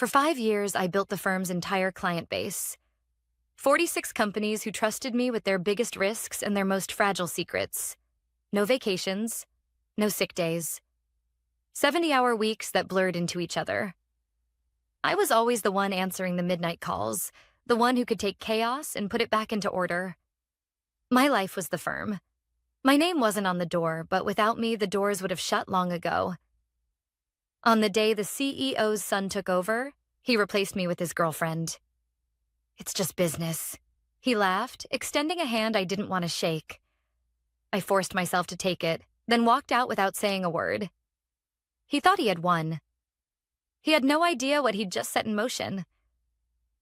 For 5 years, I built the firm's entire client base. 46 companies who trusted me with their biggest risks and their most fragile secrets. No vacations, no sick days. 70-hour weeks that blurred into each other. I was always the one answering the midnight calls, the one who could take chaos and put it back into order. My life was the firm. My name wasn't on the door, but without me, the doors would have shut long ago. On the day the CEO's son took over, he replaced me with his girlfriend. "It's just business," he laughed, extending a hand I didn't want to shake. I forced myself to take it, then walked out without saying a word. He thought he had won. He had no idea what he'd just set in motion.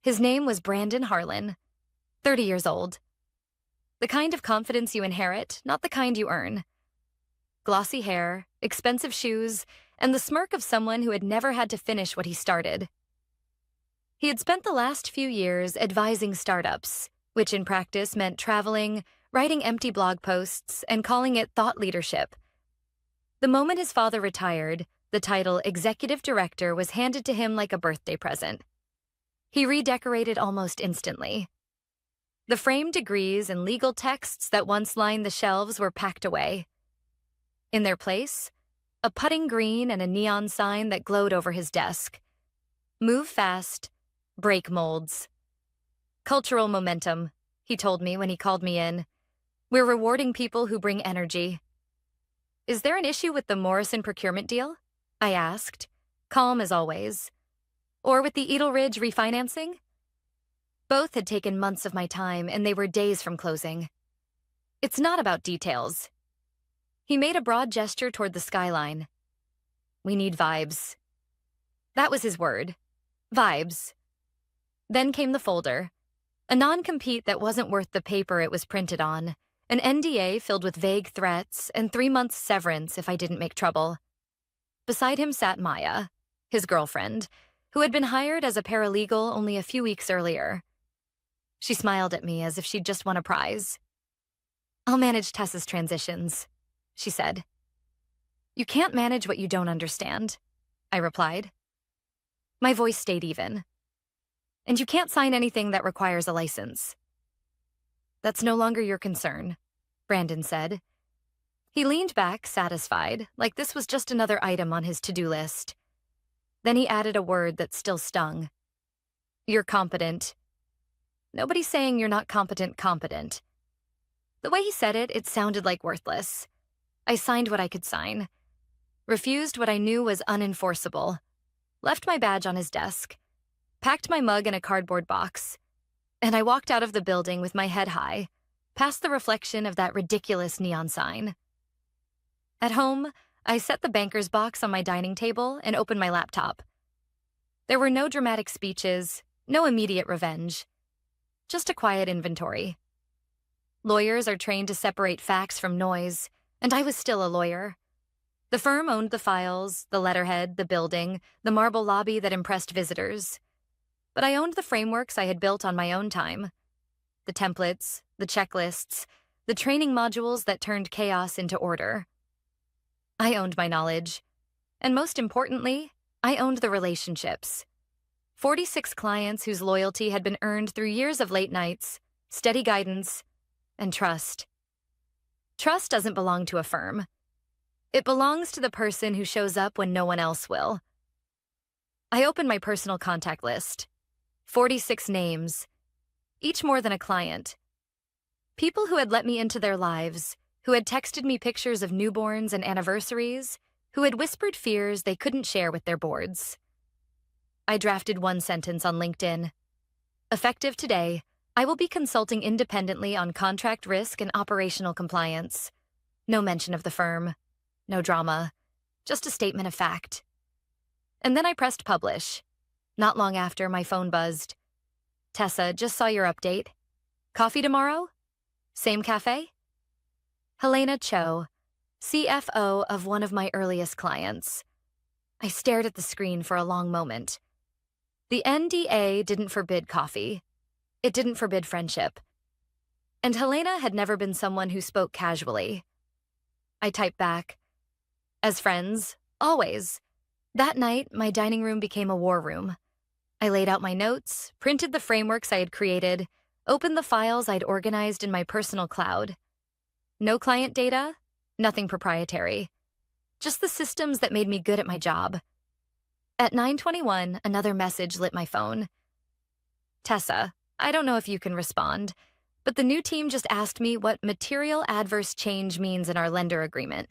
His name was Brandon Harlan, 30 years old. The kind of confidence you inherit, not the kind you earn. Glossy hair, expensive shoes, and the smirk of someone who had never had to finish what he started. He had spent the last few years advising startups, which in practice meant traveling, writing empty blog posts, and calling it thought leadership. The moment his father retired, the title executive director was handed to him like a birthday present. He redecorated almost instantly. The framed degrees and legal texts that once lined the shelves were packed away. In their place, a putting green and a neon sign that glowed over his desk. "Move fast, break molds." "Cultural momentum," he told me when he called me in. "We're rewarding people who bring energy." "Is there an issue with the Morrison procurement deal?" I asked, calm as always. "Or with the Edelridge refinancing?" Both had taken months of my time, and they were days from closing. "It's not about details." He made a broad gesture toward the skyline. "We need vibes." That was his word. Vibes. Then came the folder. A non-compete that wasn't worth the paper it was printed on. An NDA filled with vague threats, and 3 months severance if I didn't make trouble. Beside him sat Maya, his girlfriend, who had been hired as a paralegal only a few weeks earlier. She smiled at me as if she'd just won a prize. "I'll manage Tessa's transitions," she said. "You can't manage what you don't understand," I replied. My voice stayed even. "And you can't sign anything that requires a license." "That's no longer your concern," Brandon said. He leaned back, satisfied, like this was just another item on his to-do list. Then he added a word that still stung. "You're competent." Nobody's saying you're not competent. The way he said it, it sounded like worthless. I signed what I could sign. Refused what I knew was unenforceable. Left my badge on his desk. Packed my mug in a cardboard box. And I walked out of the building with my head high, past the reflection of that ridiculous neon sign. At home, I set the banker's box on my dining table and opened my laptop. There were no dramatic speeches, no immediate revenge. Just a quiet inventory. Lawyers are trained to separate facts from noise, and I was still a lawyer. The firm owned the files, the letterhead, the building, the marble lobby that impressed visitors. But I owned the frameworks I had built on my own time. The templates, the checklists, the training modules that turned chaos into order. I owned my knowledge. And most importantly, I owned the relationships. 46 clients whose loyalty had been earned through years of late nights, steady guidance, and trust. Trust doesn't belong to a firm. It belongs to the person who shows up when no one else will. I opened my personal contact list. 46 names, each more than a client. People who had let me into their lives, who had texted me pictures of newborns and anniversaries, who had whispered fears they couldn't share with their boards. I drafted one sentence on LinkedIn. "Effective today, I will be consulting independently on contract risk and operational compliance." No mention of the firm. No drama. Just a statement of fact. And then I pressed publish. Not long after, my phone buzzed. "Tessa, just saw your update. Coffee tomorrow? Same cafe?" Helena Cho, CFO of one of my earliest clients. I stared at the screen for a long moment. The NDA didn't forbid coffee. It didn't forbid friendship. And Helena had never been someone who spoke casually. I typed back, "As friends, always." That night, my dining room became a war room. I laid out my notes, printed the frameworks I had created, opened the files I'd organized in my personal cloud. No client data, nothing proprietary. Just the systems that made me good at my job. At 9:21, another message lit my phone. Tessa, I don't know if you can respond, but the new team just asked me what material adverse change means in our lender agreement.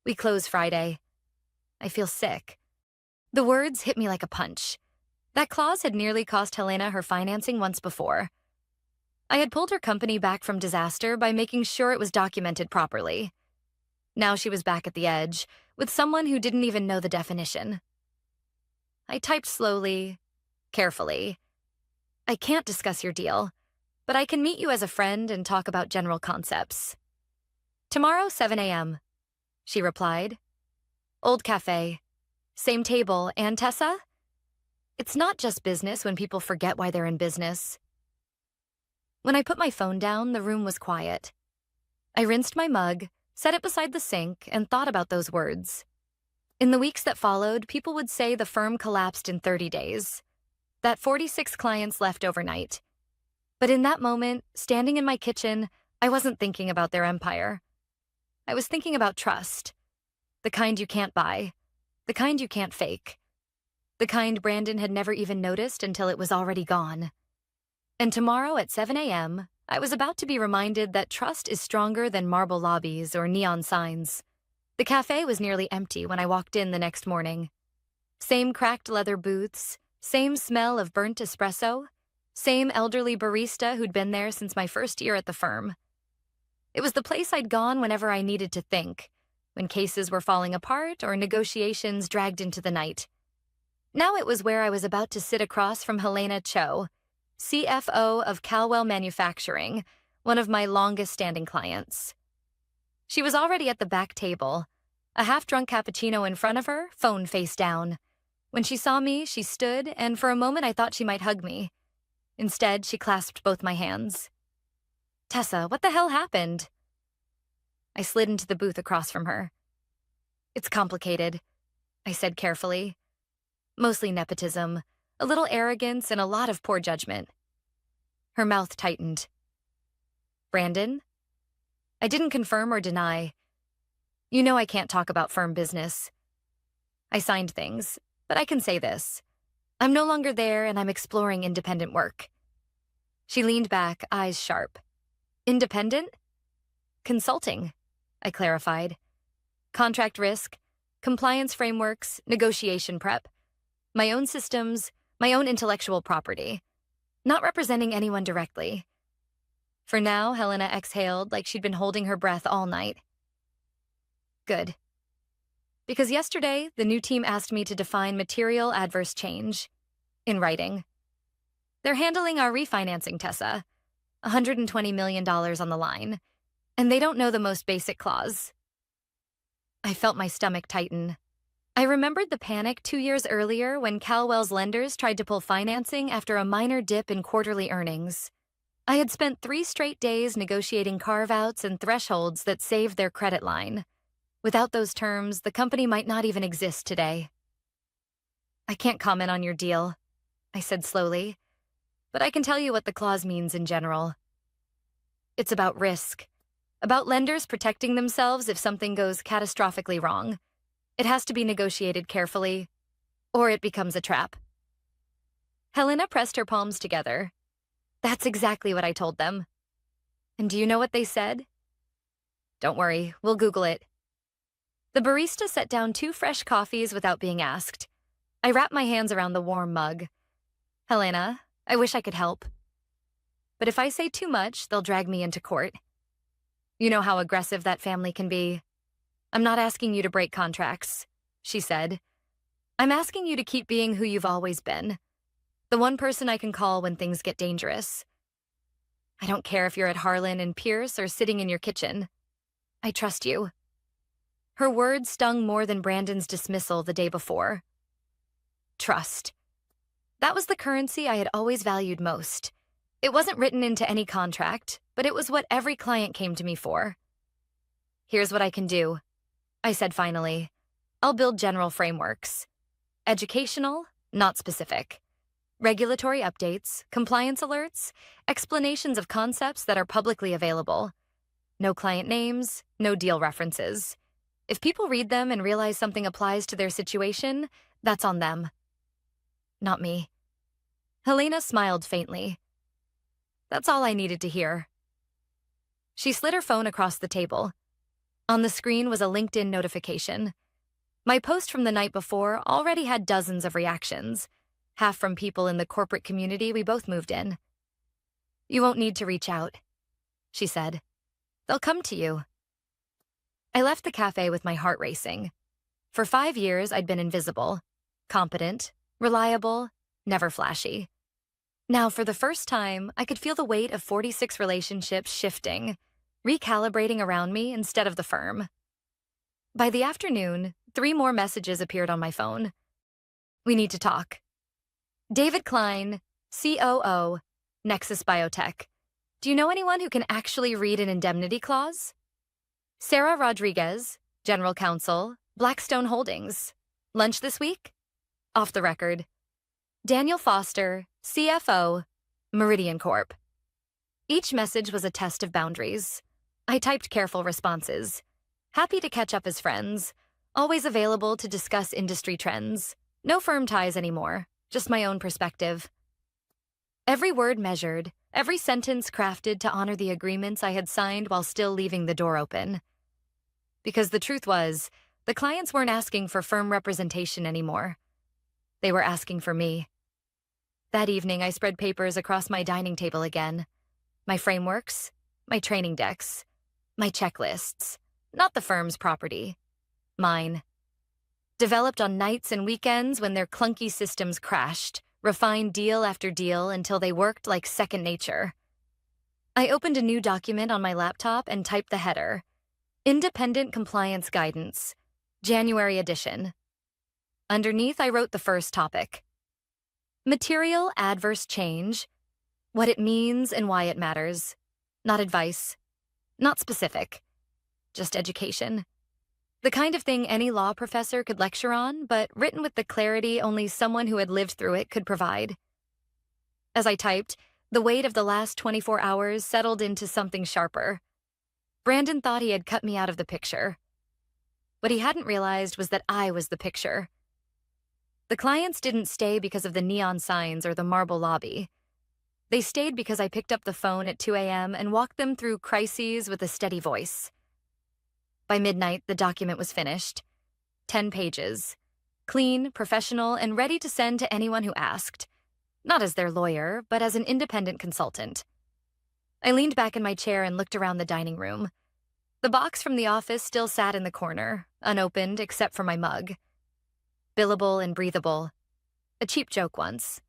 We close Friday. I feel sick. The words hit me like a punch. That clause had nearly cost Helena her financing once before. I had pulled her company back from disaster by making sure it was documented properly. Now she was back at the edge, with someone who didn't even know the definition. I typed slowly, carefully. I can't discuss your deal, but I can meet you as a friend and talk about general concepts. Tomorrow, 7 a.m., she replied. Old cafe. Same table, and Tessa? It's not just business when people forget why they're in business. When I put my phone down, the room was quiet. I rinsed my mug, set it beside the sink, and thought about those words. In the weeks that followed, people would say the firm collapsed in 30 days, that 46 clients left overnight. But in that moment, standing in my kitchen, I wasn't thinking about their empire. I was thinking about trust. The kind you can't buy. The kind you can't fake. The kind Brandon had never even noticed until it was already gone. And tomorrow at 7 a.m., I was about to be reminded that trust is stronger than marble lobbies or neon signs. The cafe was nearly empty when I walked in the next morning. Same cracked leather booths, same smell of burnt espresso, same elderly barista who'd been there since my first year at the firm. It was the place I'd gone whenever I needed to think, when cases were falling apart or negotiations dragged into the night. Now it was where I was about to sit across from Helena Cho, CFO of Calwell Manufacturing, one of my longest-standing clients. She was already at the back table, a half-drunk cappuccino in front of her, phone face down. When she saw me, she stood, and for a moment I thought she might hug me. Instead, she clasped both my hands. Tessa, what the hell happened? I slid into the booth across from her. It's complicated, I said carefully. Mostly nepotism, a little arrogance, and a lot of poor judgment. Her mouth tightened. Brandon? I didn't confirm or deny. You know I can't talk about firm business. I signed things, but I can say this. I'm no longer there and I'm exploring independent work. She leaned back, eyes sharp. Independent? Consulting, I clarified. Contract risk, compliance frameworks, negotiation prep. My own systems, my own intellectual property. Not representing anyone directly. For now, Helena exhaled like she'd been holding her breath all night. Good. Because yesterday, the new team asked me to define material adverse change. In writing. They're handling our refinancing, Tessa. $120 million on the line. And they don't know the most basic clause. I felt my stomach tighten. I remembered the panic 2 years earlier when Calwell's lenders tried to pull financing after a minor dip in quarterly earnings. I had spent 3 straight days negotiating carve-outs and thresholds that saved their credit line. Without those terms, the company might not even exist today. I can't comment on your deal, I said slowly, but I can tell you what the clause means in general. It's about risk, about lenders protecting themselves if something goes catastrophically wrong. It has to be negotiated carefully, or it becomes a trap. Helena pressed her palms together. That's exactly what I told them. And do you know what they said? Don't worry, we'll Google it. The barista set down 2 fresh coffees without being asked. I wrapped my hands around the warm mug. Helena, I wish I could help. But if I say too much, they'll drag me into court. You know how aggressive that family can be. I'm not asking you to break contracts, she said. I'm asking you to keep being who you've always been. The one person I can call when things get dangerous. I don't care if you're at Harlan and Pierce or sitting in your kitchen. I trust you. Her words stung more than Brandon's dismissal the day before. Trust. That was the currency I had always valued most. It wasn't written into any contract, but it was what every client came to me for. Here's what I can do, I said finally. I'll build general frameworks. Educational, not specific. Regulatory updates, compliance alerts, explanations of concepts that are publicly available. No client names, no deal references. If people read them and realize something applies to their situation, that's on them. Not me. Helena smiled faintly. That's all I needed to hear. She slid her phone across the table. On the screen was a LinkedIn notification. My post from the night before already had dozens of reactions, half from people in the corporate community we both moved in. You won't need to reach out, she said. They'll come to you. I left the cafe with my heart racing. For 5 years, I'd been invisible, competent, reliable, never flashy. Now, for the first time, I could feel the weight of 46 relationships shifting, recalibrating around me instead of the firm. By the afternoon, 3 more messages appeared on my phone. We need to talk. David Klein, COO, Nexus Biotech. Do you know anyone who can actually read an indemnity clause? Sarah Rodriguez, General Counsel, Blackstone Holdings. Lunch this week? Off the record. Daniel Foster, CFO, Meridian Corp. Each message was a test of boundaries. I typed careful responses. Happy to catch up as friends. Always available to discuss industry trends. No firm ties anymore, just my own perspective. Every word measured, every sentence crafted to honor the agreements I had signed while still leaving the door open. Because the truth was, the clients weren't asking for firm representation anymore. They were asking for me. That evening, I spread papers across my dining table again. My frameworks, my training decks, my checklists. Not the firm's property. Mine. Developed on nights and weekends when their clunky systems crashed, refined deal after deal until they worked like second nature. I opened a new document on my laptop and typed the header. Independent Compliance Guidance, January edition. Underneath, I wrote the first topic. Material adverse change, what it means and why it matters. Not advice, not specific, just education. The kind of thing any law professor could lecture on, but written with the clarity only someone who had lived through it could provide. As I typed, the weight of the last 24 hours settled into something sharper. Brandon thought he had cut me out of the picture. What he hadn't realized was that I was the picture. The clients didn't stay because of the neon signs or the marble lobby. They stayed because I picked up the phone at 2 a.m. and walked them through crises with a steady voice. By midnight, the document was finished. 10 pages. Clean, professional, and ready to send to anyone who asked. Not as their lawyer, but as an independent consultant. I leaned back in my chair and looked around the dining room. The box from the office still sat in the corner, unopened except for my mug. Billable and breathable. A cheap joke once.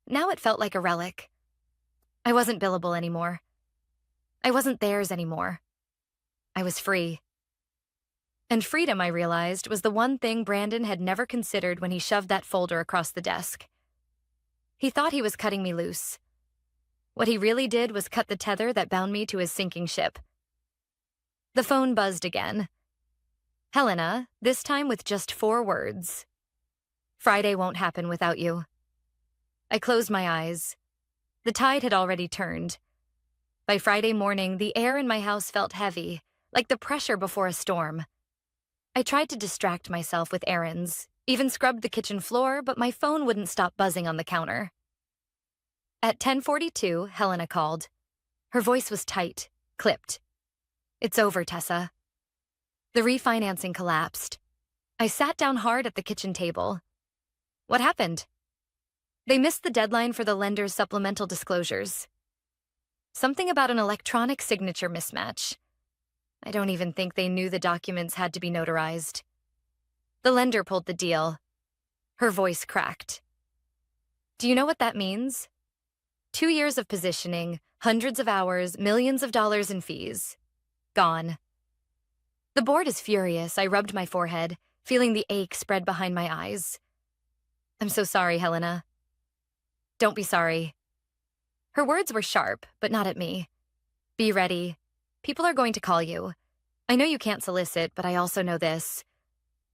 Now it felt like a relic. I wasn't billable anymore. I wasn't theirs anymore. I was free. And freedom, I realized, was the one thing Brandon had never considered when he shoved that folder across the desk. He thought he was cutting me loose. What he really did was cut the tether that bound me to his sinking ship. The phone buzzed again. Helena, this time with just 4 words. Friday won't happen without you. I closed my eyes. The tide had already turned. By Friday morning, the air in my house felt heavy, like the pressure before a storm. I tried to distract myself with errands, even scrubbed the kitchen floor, but my phone wouldn't stop buzzing on the counter. At 10:42, Helena called. Her voice was tight, clipped. It's over, Tessa. The refinancing collapsed. I sat down hard at the kitchen table. What happened? They missed the deadline for the lender's supplemental disclosures. Something about an electronic signature mismatch. I don't even think they knew the documents had to be notarized. The lender pulled the deal. Her voice cracked. Do you know what that means? 2 years of positioning, hundreds of hours, millions of dollars in fees. Gone. The board is furious. I rubbed my forehead, feeling the ache spread behind my eyes. I'm so sorry, Helena. Don't be sorry. Her words were sharp, but not at me. Be ready. People are going to call you. I know you can't solicit, but I also know this.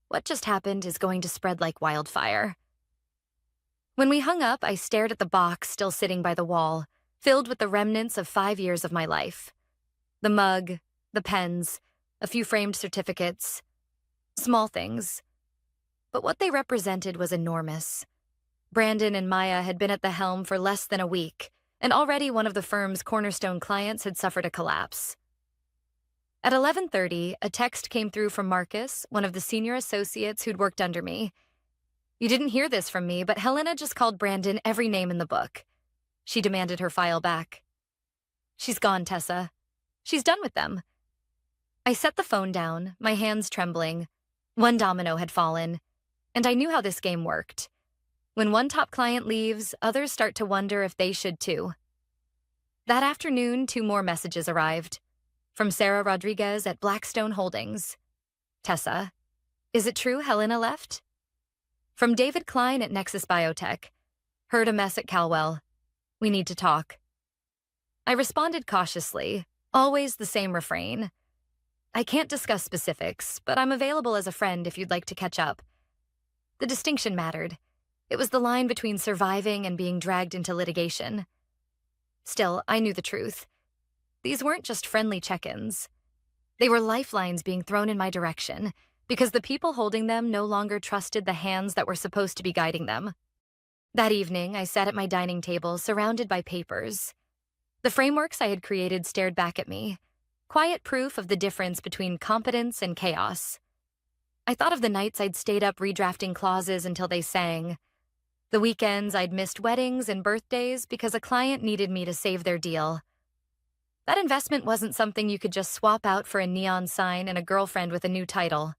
What just happened is going to spread like wildfire. When we hung up, I stared at the box still sitting by the wall, filled with the remnants of 5 years of my life. The mug, the pens, a few framed certificates. Small things. But what they represented was enormous. Brandon and Maya had been at the helm for less than a week, and already one of the firm's cornerstone clients had suffered a collapse. At 11:30, a text came through from Marcus, one of the senior associates who'd worked under me. You didn't hear this from me, but Helena just called Brandon every name in the book. She demanded her file back. She's gone, Tessa. She's done with them. I set the phone down, my hands trembling. One domino had fallen, and I knew how this game worked. When one top client leaves, others start to wonder if they should too. That afternoon, 2 more messages arrived. From Sarah Rodriguez at Blackstone Holdings. Tessa, is it true Helena left? From David Klein at Nexus Biotech. Heard a mess at Calwell. We need to talk. I responded cautiously, always the same refrain. I can't discuss specifics, but I'm available as a friend if you'd like to catch up. The distinction mattered. It was the line between surviving and being dragged into litigation. Still, I knew the truth. These weren't just friendly check-ins. They were lifelines being thrown in my direction because the people holding them no longer trusted the hands that were supposed to be guiding them. That evening, I sat at my dining table surrounded by papers. The frameworks I had created stared back at me, quiet proof of the difference between competence and chaos. I thought of the nights I'd stayed up redrafting clauses until they sang, the weekends I'd missed weddings and birthdays because a client needed me to save their deal. That investment wasn't something you could just swap out for a neon sign and a girlfriend with a new title.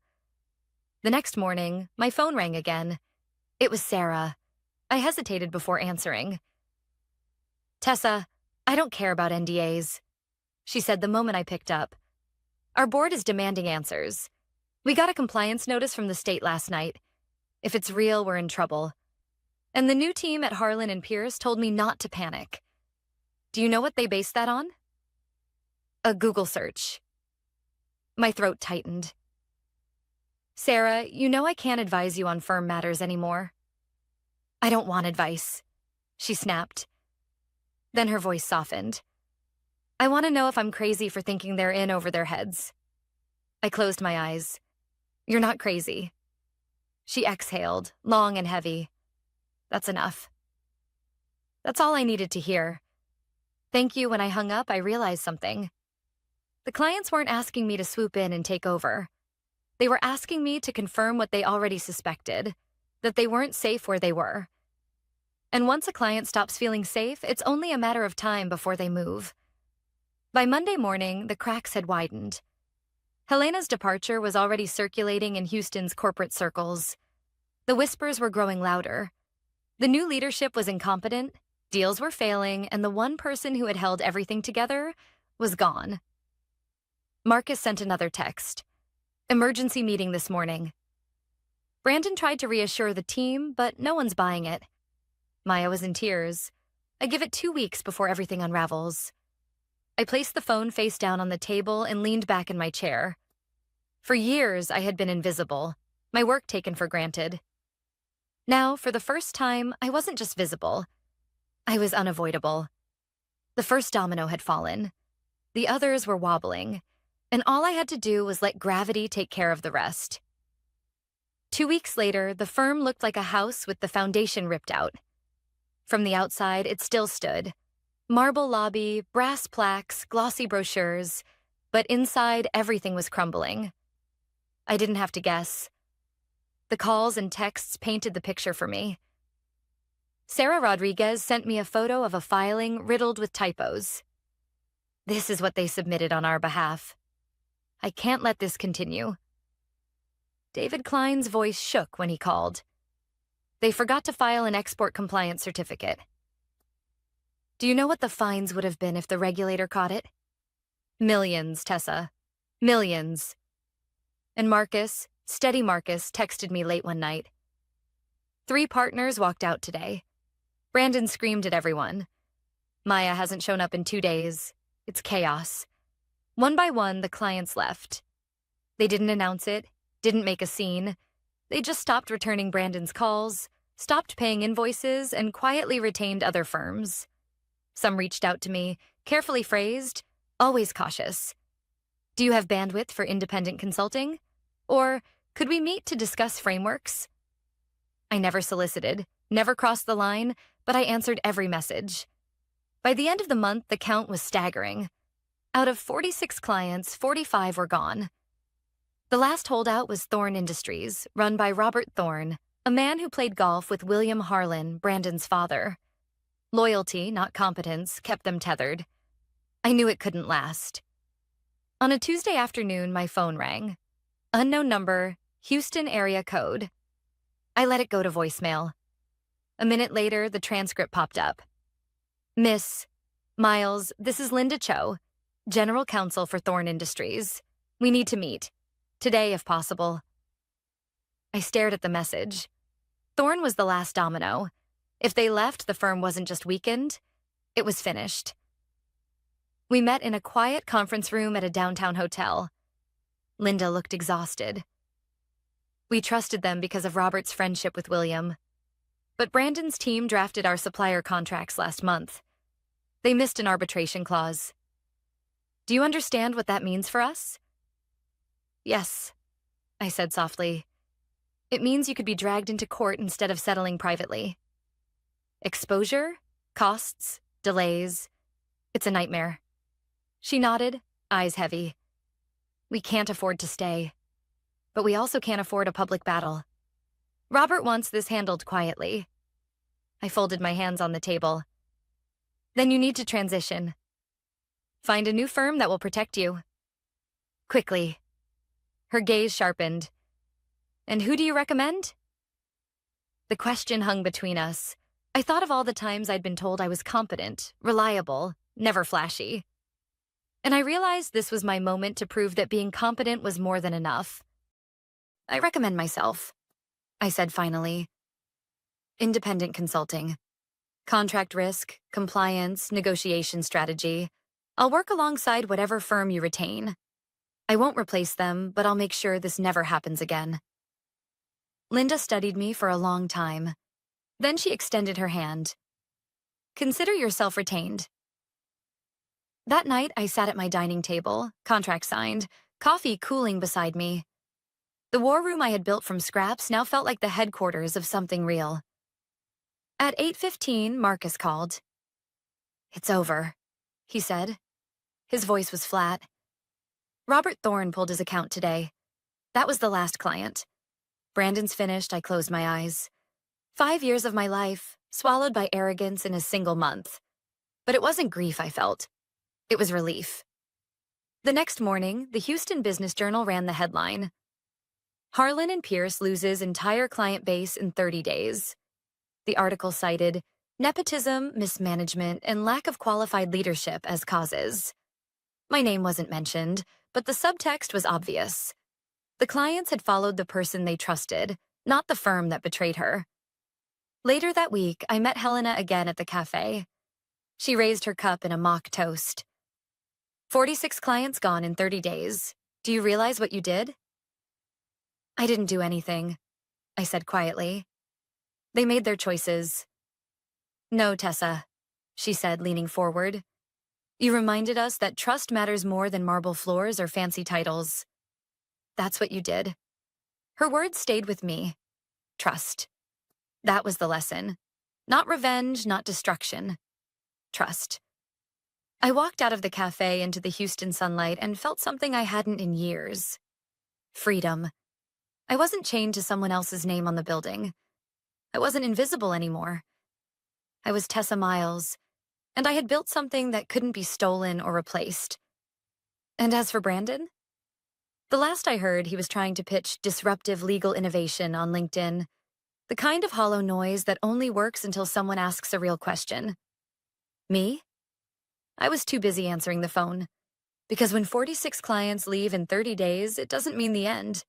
The next morning, my phone rang again. It was Sarah. I hesitated before answering. Tessa, I don't care about NDAs, she said the moment I picked up. Our board is demanding answers. We got a compliance notice from the state last night. If it's real, we're in trouble. And the new team at Harlan and Pierce told me not to panic. Do you know what they based that on? A Google search. My throat tightened. Sarah, you know I can't advise you on firm matters anymore. I don't want advice, she snapped. Then her voice softened. I want to know if I'm crazy for thinking they're in over their heads. I closed my eyes. You're not crazy. She exhaled, long and heavy. That's enough. That's all I needed to hear. Thank you. When I hung up, I realized something. The clients weren't asking me to swoop in and take over. They were asking me to confirm what they already suspected, that they weren't safe where they were. And once a client stops feeling safe, it's only a matter of time before they move. By Monday morning, the cracks had widened. Helena's departure was already circulating in Houston's corporate circles. The whispers were growing louder. The new leadership was incompetent, deals were failing, and the one person who had held everything together was gone. Marcus sent another text. Emergency meeting this morning. Brandon tried to reassure the team, but no one's buying it. Maya was in tears. I give it 2 weeks before everything unravels. I placed the phone face down on the table and leaned back in my chair. For years, I had been invisible, my work taken for granted. Now, for the first time, I wasn't just visible. I was unavoidable. The first domino had fallen. The others were wobbling, and all I had to do was let gravity take care of the rest. 2 weeks later, the firm looked like a house with the foundation ripped out. From the outside, it still stood. Marble lobby, brass plaques, glossy brochures, but inside, everything was crumbling. I didn't have to guess. The calls and texts painted the picture for me. Sarah Rodriguez sent me a photo of a filing riddled with typos. This is what they submitted on our behalf. I can't let this continue. David Klein's voice shook when he called. They forgot to file an export compliance certificate. Do you know what the fines would have been if the regulator caught it? Millions, Tessa. Millions. And Marcus, steady Marcus, texted me late one night. 3 partners walked out today. Brandon screamed at everyone. Maya hasn't shown up in 2 days. It's chaos. One by one, the clients left. They didn't announce it, didn't make a scene. They just stopped returning Brandon's calls, stopped paying invoices, and quietly retained other firms. Some reached out to me, carefully phrased, always cautious. Do you have bandwidth for independent consulting? Or could we meet to discuss frameworks? I never solicited, never crossed the line, but I answered every message. By the end of the month, the count was staggering. Out of 46 clients, 45 were gone. The last holdout was Thorne Industries, run by Robert Thorne, a man who played golf with William Harlan, Brandon's father. Loyalty, not competence, kept them tethered. I knew it couldn't last. On a Tuesday afternoon, my phone rang. Unknown number, Houston area code. I let it go to voicemail. A minute later, the transcript popped up. Miss Miles, this is Linda Cho, General Counsel for Thorne Industries. We need to meet. Today, if possible. I stared at the message. Thorne was the last domino. If they left, the firm wasn't just weakened, it was finished. We met in a quiet conference room at a downtown hotel. Linda looked exhausted. We trusted them because of Robert's friendship with William. But Brandon's team drafted our supplier contracts last month. They missed an arbitration clause. Do you understand what that means for us? Yes, I said softly. It means you could be dragged into court instead of settling privately. Exposure, costs, delays. It's a nightmare. She nodded, eyes heavy. We can't afford to stay. But we also can't afford a public battle. Robert wants this handled quietly. I folded my hands on the table. Then you need to transition. Find a new firm that will protect you. Quickly. Her gaze sharpened. And who do you recommend? The question hung between us. I thought of all the times I'd been told I was competent, reliable, never flashy. And I realized this was my moment to prove that being competent was more than enough. I recommend myself, I said finally. Independent consulting. Contract risk, compliance, negotiation strategy. I'll work alongside whatever firm you retain. I won't replace them, but I'll make sure this never happens again. Linda studied me for a long time. Then she extended her hand. Consider yourself retained. That night, I sat at my dining table, contract signed, coffee cooling beside me. The war room I had built from scraps now felt like the headquarters of something real. At 8:15, Marcus called. It's over, he said. His voice was flat. Robert Thorne pulled his account today. That was the last client. Brandon's finished, I closed my eyes. 5 years of my life, swallowed by arrogance in a single month. But it wasn't grief I felt. It was relief. The next morning, the Houston Business Journal ran the headline. Harlan and Pierce loses entire client base in 30 days. The article cited nepotism, mismanagement, and lack of qualified leadership as causes. My name wasn't mentioned, but the subtext was obvious. The clients had followed the person they trusted, not the firm that betrayed her. Later that week, I met Helena again at the cafe. She raised her cup in a mock toast. 46 clients gone in 30 days. Do you realize what you did? I didn't do anything, I said quietly. They made their choices. No, Tessa, she said, leaning forward. You reminded us that trust matters more than marble floors or fancy titles. That's what you did. Her words stayed with me. Trust. That was the lesson. Not revenge, not destruction. Trust. I walked out of the cafe into the Houston sunlight and felt something I hadn't in years. Freedom. I wasn't chained to someone else's name on the building. I wasn't invisible anymore. I was Tessa Miles, and I had built something that couldn't be stolen or replaced. And as for Brandon? The last I heard, he was trying to pitch disruptive legal innovation on LinkedIn, the kind of hollow noise that only works until someone asks a real question. Me? I was too busy answering the phone, because when 46 clients leave in 30 days, it doesn't mean the end.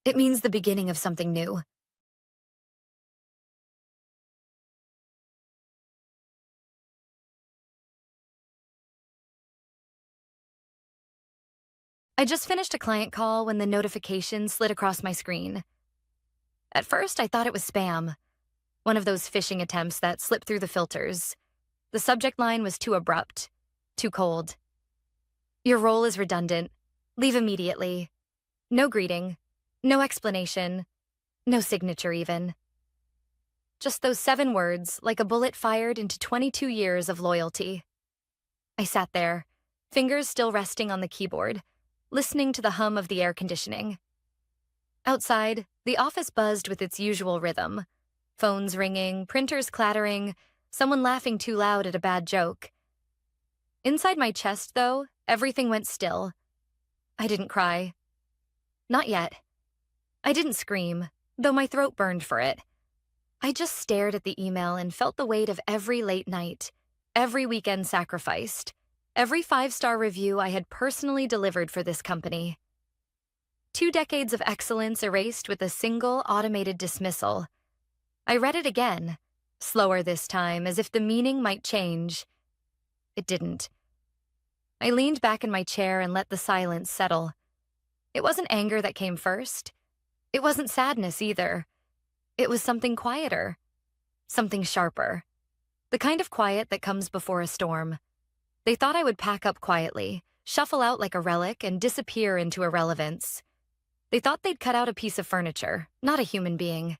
It means the beginning of something new. I just finished a client call when the notification slid across my screen. At first, I thought it was spam, One of those phishing attempts that slip through the filters. The subject line was too abrupt, too cold. Your role is redundant. Leave immediately. No greeting. No explanation. No signature even. Just those 7 words, like a bullet fired into 22 years of loyalty. I sat there, fingers still resting on the keyboard, listening to the hum of the air conditioning. Outside, the office buzzed with its usual rhythm. Phones ringing, printers clattering, someone laughing too loud at a bad joke. Inside my chest, though, everything went still. I didn't cry. Not yet. I didn't scream, though my throat burned for it. I just stared at the email and felt the weight of every late night, every weekend sacrificed, every 5-star review I had personally delivered for this company. 2 decades of excellence erased with a single automated dismissal. I read it again, slower this time, as if the meaning might change. It didn't. I leaned back in my chair and let the silence settle. It wasn't anger that came first. It wasn't sadness either. It was something quieter, something sharper. The kind of quiet that comes before a storm. They thought I would pack up quietly, shuffle out like a relic, and disappear into irrelevance. They thought they'd cut out a piece of furniture, not a human being.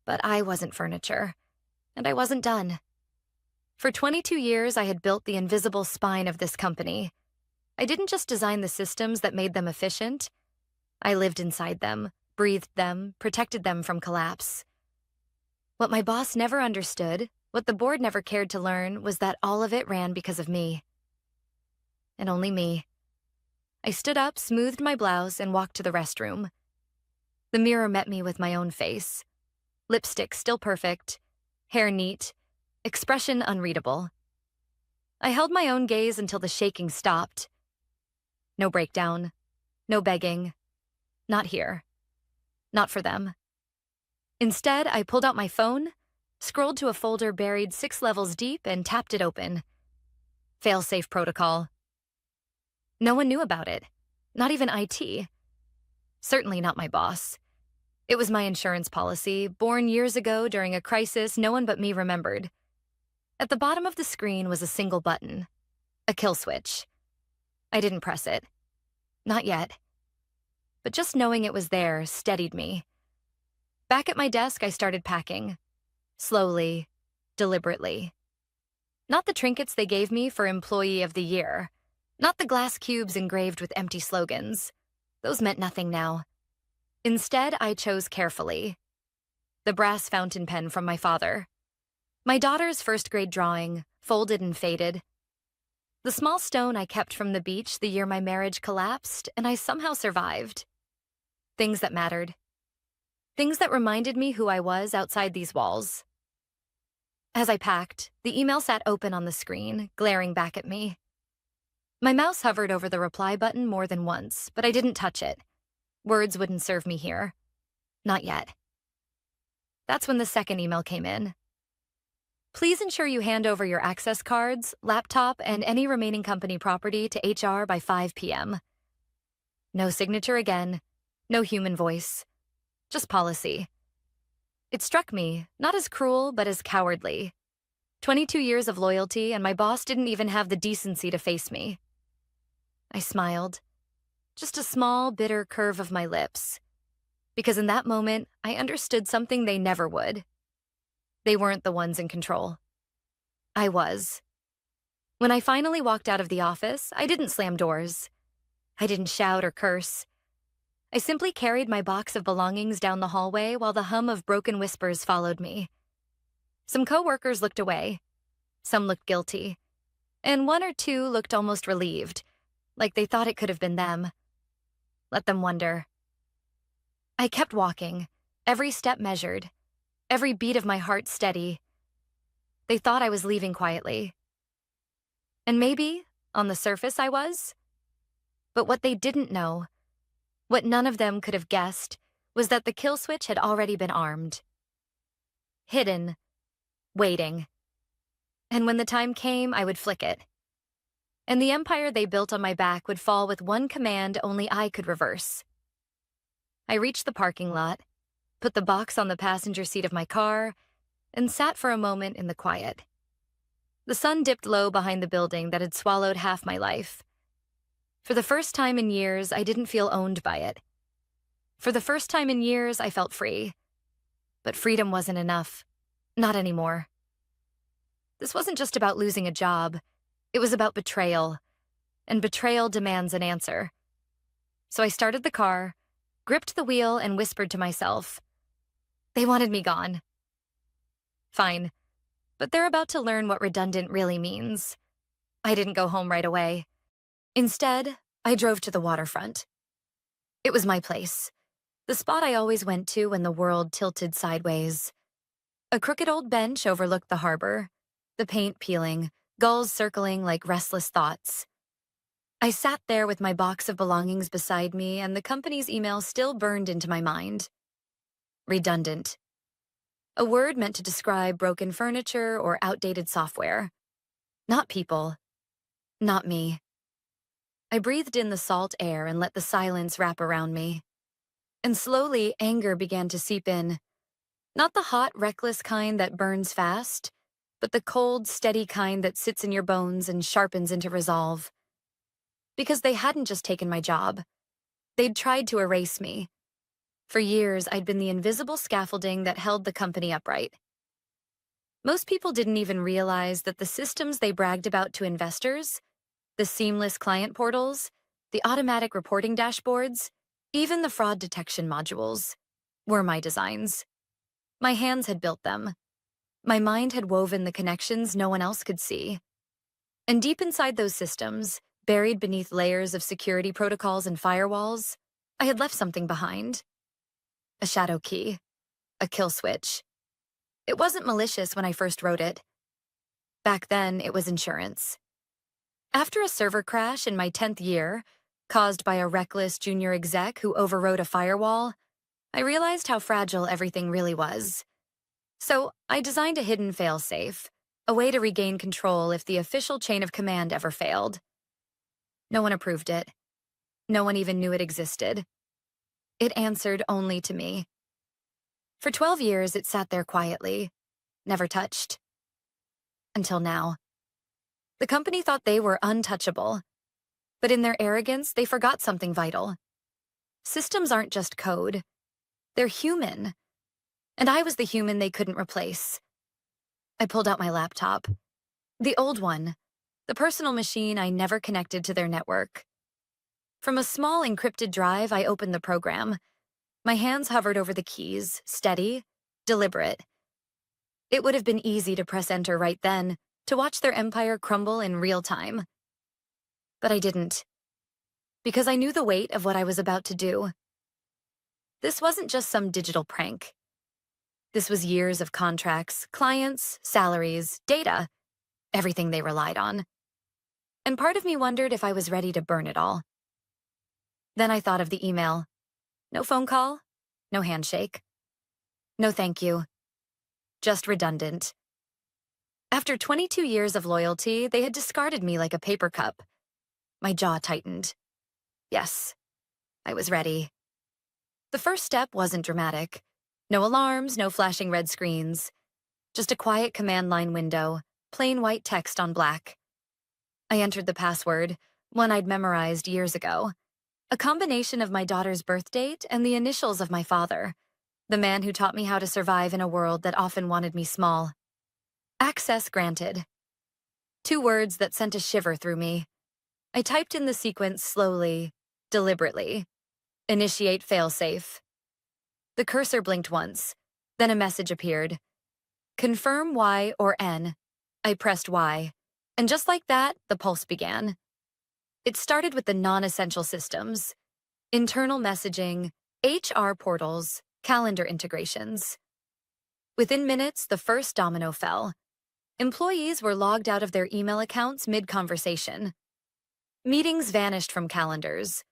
But I wasn't furniture, and I wasn't done. For 22 years, I had built the invisible spine of this company. I didn't just design the systems that made them efficient. I lived inside them, breathed them, protected them from collapse. What my boss never understood, what the board never cared to learn, was that all of it ran because of me. And only me. I stood up, smoothed my blouse, and walked to the restroom. The mirror met me with my own face. Lipstick still perfect, hair neat, expression unreadable. I held my own gaze until the shaking stopped. No breakdown, no begging. Not here. Not for them. Instead, I pulled out my phone, scrolled to a folder buried 6 levels deep, and tapped it open. Fail-safe protocol. No one knew about it, not even IT. Certainly not my boss. It was my insurance policy, born years ago during a crisis no one but me remembered. At the bottom of the screen was a single button, a kill switch. I didn't press it. Not yet. But just knowing it was there steadied me. Back at my desk, I started packing. Slowly, deliberately. Not the trinkets they gave me for Employee of the Year. Not the glass cubes engraved with empty slogans. Those meant nothing now. Instead, I chose carefully. The brass fountain pen from my father. My daughter's first-grade drawing, folded and faded. The small stone I kept from the beach the year my marriage collapsed, and I somehow survived. Things that mattered. Things that reminded me who I was outside these walls. As I packed, the email sat open on the screen, glaring back at me. My mouse hovered over the reply button more than once, but I didn't touch it. Words wouldn't serve me here. Not yet. That's when the second email came in. Please ensure you hand over your access cards, laptop, and any remaining company property to HR by 5 p.m. No signature again. No human voice. Just policy. It struck me, not as cruel, but as cowardly. 22 years of loyalty, and my boss didn't even have the decency to face me. I smiled. Just a small, bitter curve of my lips. Because in that moment, I understood something they never would. They weren't the ones in control. I was. When I finally walked out of the office, I didn't slam doors. I didn't shout or curse. I simply carried my box of belongings down the hallway while the hum of broken whispers followed me. Some coworkers looked away. Some looked guilty. And 1 or 2 looked almost relieved, like they thought it could have been them. Let them wonder. I kept walking, every step measured, every beat of my heart steady. They thought I was leaving quietly. And maybe, on the surface, I was. But what they didn't know, what none of them could have guessed, was that the kill switch had already been armed. Hidden. Waiting. And when the time came, I would flick it. And the empire they built on my back would fall with one command only I could reverse. I reached the parking lot, put the box on the passenger seat of my car, and sat for a moment in the quiet. The sun dipped low behind the building that had swallowed half my life. For the first time in years, I didn't feel owned by it. For the first time in years, I felt free. But freedom wasn't enough. Not anymore. This wasn't just about losing a job. It was about betrayal. And betrayal demands an answer. So I started the car, gripped the wheel, and whispered to myself, "They wanted me gone." Fine. But they're about to learn what redundant really means. I didn't go home right away. Instead, I drove to the waterfront. It was my place. The spot I always went to when the world tilted sideways. A crooked old bench overlooked the harbor, the paint peeling, gulls circling like restless thoughts. I sat there with my box of belongings beside me, and the company's email still burned into my mind. Redundant. A word meant to describe broken furniture or outdated software. Not people. Not me. I breathed in the salt air and let the silence wrap around me. And slowly, anger began to seep in. Not the hot, reckless kind that burns fast, but the cold, steady kind that sits in your bones and sharpens into resolve. Because they hadn't just taken my job. They'd tried to erase me. For years, I'd been the invisible scaffolding that held the company upright. Most people didn't even realize that the systems they bragged about to investors, the seamless client portals, the automatic reporting dashboards, even the fraud detection modules, were my designs. My hands had built them. My mind had woven the connections no one else could see. And deep inside those systems, buried beneath layers of security protocols and firewalls, I had left something behind. A shadow key. A kill switch. It wasn't malicious when I first wrote it. Back then, it was insurance. After a server crash in my 10th year, caused by a reckless junior exec who overrode a firewall, I realized how fragile everything really was. So I designed a hidden failsafe, a way to regain control if the official chain of command ever failed. No one approved it. No one even knew it existed. It answered only to me. For 12 years, it sat there quietly, never touched. Until now. The company thought they were untouchable, but in their arrogance, they forgot something vital. Systems aren't just code. They're human. And I was the human they couldn't replace. I pulled out my laptop. The old one. The personal machine I never connected to their network. From a small encrypted drive, I opened the program. My hands hovered over the keys, steady, deliberate. It would have been easy to press enter right then, to watch their empire crumble in real time. But I didn't. Because I knew the weight of what I was about to do. This wasn't just some digital prank. This was years of contracts, clients, salaries, data, everything they relied on. And part of me wondered if I was ready to burn it all. Then I thought of the email. No phone call, no handshake. No thank you. Just redundant. After 22 years of loyalty, they had discarded me like a paper cup. My jaw tightened. Yes, I was ready. The first step wasn't dramatic. No alarms, no flashing red screens. Just a quiet command line window, plain white text on black. I entered the password, one I'd memorized years ago. A combination of my daughter's birth date and the initials of my father, the man who taught me how to survive in a world that often wanted me small. Access granted. 2 words that sent a shiver through me. I typed in the sequence slowly, deliberately. Initiate failsafe. The cursor blinked once, then a message appeared. Confirm Y or N. I pressed Y, and just like that, the pulse began. It started with the non-essential systems, internal messaging, HR portals, calendar integrations. Within minutes, the first domino fell. Employees were logged out of their email accounts mid-conversation. Meetings vanished from calendars.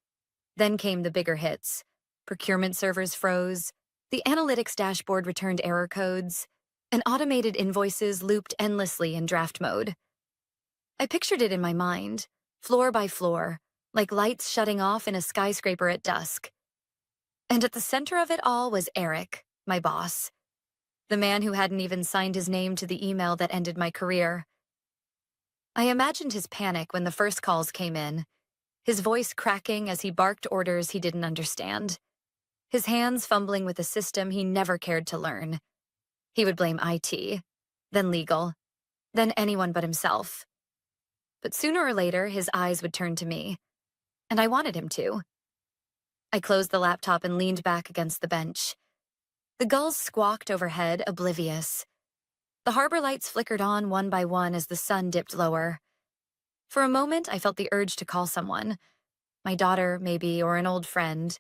Then came the bigger hits. Procurement servers froze, the analytics dashboard returned error codes, and automated invoices looped endlessly in draft mode. I pictured it in my mind, floor by floor, like lights shutting off in a skyscraper at dusk. And at the center of it all was Eric, my boss. the man who hadn't even signed his name to the email that ended my career. I imagined his panic when the first calls came in, his voice cracking as he barked orders he didn't understand, his hands fumbling with a system he never cared to learn. He would blame IT, then legal, then anyone but himself. But sooner or later, his eyes would turn to me, and I wanted him to. I closed the laptop and leaned back against the bench. The gulls squawked overhead, oblivious. The harbor lights flickered on one by one as the sun dipped lower. For a moment, I felt the urge to call someone. My daughter, maybe, or an old friend.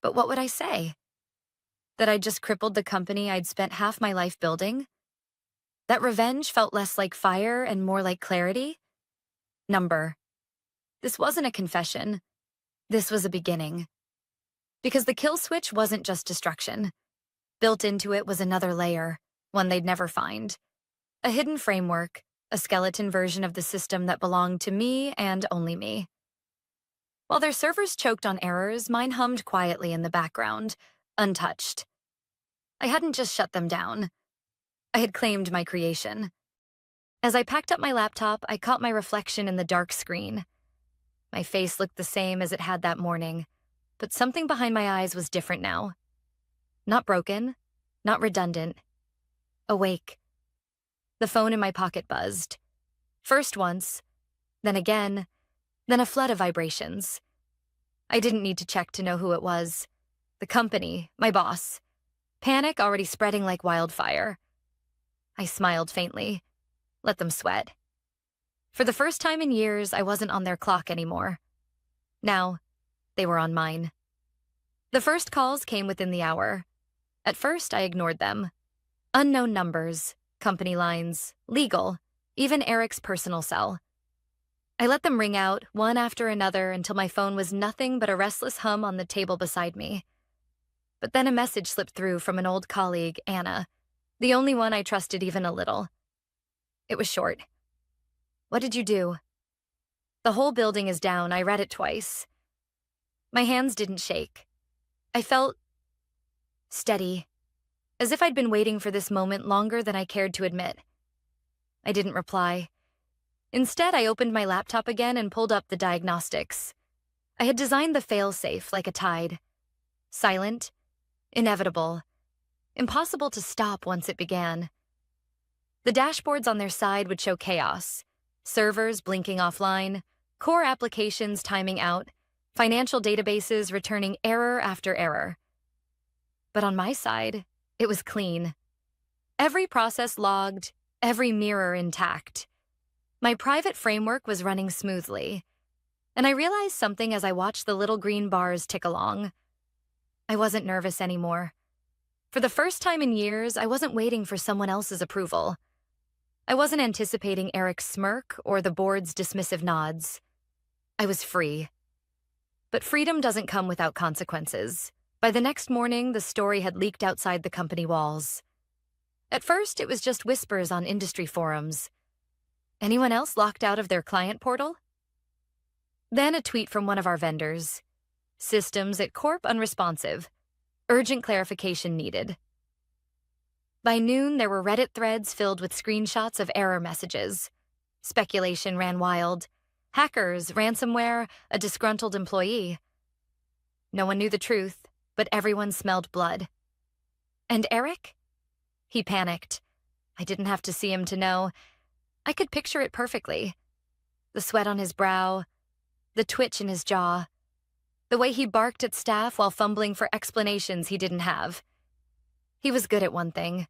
But what would I say? That I'd just crippled the company I'd spent half my life building? That revenge felt less like fire and more like clarity? Number. This wasn't a confession. This was a beginning. Because the kill switch wasn't just destruction. Built into it was another layer, one they'd never find. A hidden framework, a skeleton version of the system that belonged to me and only me. While their servers choked on errors, mine hummed quietly in the background, untouched. I hadn't just shut them down. I had claimed my creation. As I packed up my laptop, I caught my reflection in the dark screen. My face looked the same as it had that morning, but something behind my eyes was different now. Not broken, not redundant. Awake. The phone in my pocket buzzed. First once, then again, then a flood of vibrations. I didn't need to check to know who it was. The company, my boss. Panic already spreading like wildfire. I smiled faintly. Let them sweat. For the first time in years, I wasn't on their clock anymore. Now, they were on mine. The first calls came within the hour. At first, I ignored them. Unknown numbers, company lines, legal, even Eric's personal cell. I let them ring out, one after another, until my phone was nothing but a restless hum on the table beside me. But then a message slipped through from an old colleague, Anna, the only one I trusted even a little. It was short. What did you do? The whole building is down. I read it twice. My hands didn't shake. I felt steady, as if I'd been waiting for this moment longer than I cared to admit. I didn't reply. Instead, I opened my laptop again and pulled up the diagnostics. I had designed the fail-safe like a tide. Silent, inevitable, impossible to stop once it began. The dashboards on their side would show chaos. Servers blinking offline, core applications timing out, financial databases returning error after error. But on my side, it was clean. Every process logged, every mirror intact. My private framework was running smoothly, and I realized something as I watched the little green bars tick along. I wasn't nervous anymore. For the first time in years, I wasn't waiting for someone else's approval. I wasn't anticipating Eric's smirk or the board's dismissive nods. I was free. But freedom doesn't come without consequences. By the next morning, the story had leaked outside the company walls. At first, it was just whispers on industry forums. Anyone else locked out of their client portal? Then a tweet from one of our vendors. Systems at Corp unresponsive. Urgent clarification needed. By noon, there were Reddit threads filled with screenshots of error messages. Speculation ran wild. Hackers, ransomware, a disgruntled employee. No one knew the truth, but everyone smelled blood. And Eric? He panicked. I didn't have to see him to know. I could picture it perfectly. The sweat on his brow, the twitch in his jaw, the way he barked at staff while fumbling for explanations he didn't have. He was good at one thing,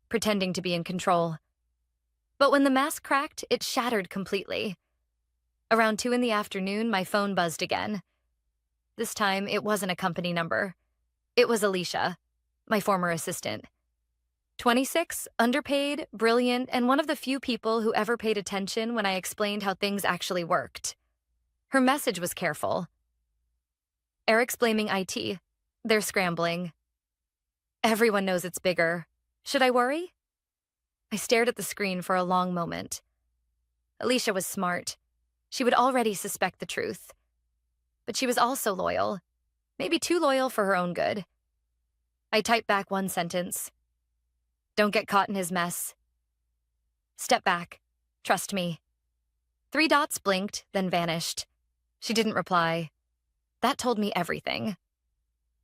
pretending to be in control. But when the mask cracked, it shattered completely. Around 2 in the afternoon, my phone buzzed again. This time, it wasn't a company number. It was Alicia, my former assistant. 26, underpaid, brilliant, and one of the few people who ever paid attention when I explained how things actually worked. Her message was careful. Eric's blaming IT. They're scrambling. Everyone knows it's bigger. Should I worry? I stared at the screen for a long moment. Alicia was smart. She would already suspect the truth. But she was also loyal. Maybe too loyal for her own good. I typed back one sentence. Don't get caught in his mess. Step back. Trust me. 3 dots blinked, then vanished. She didn't reply. That told me everything.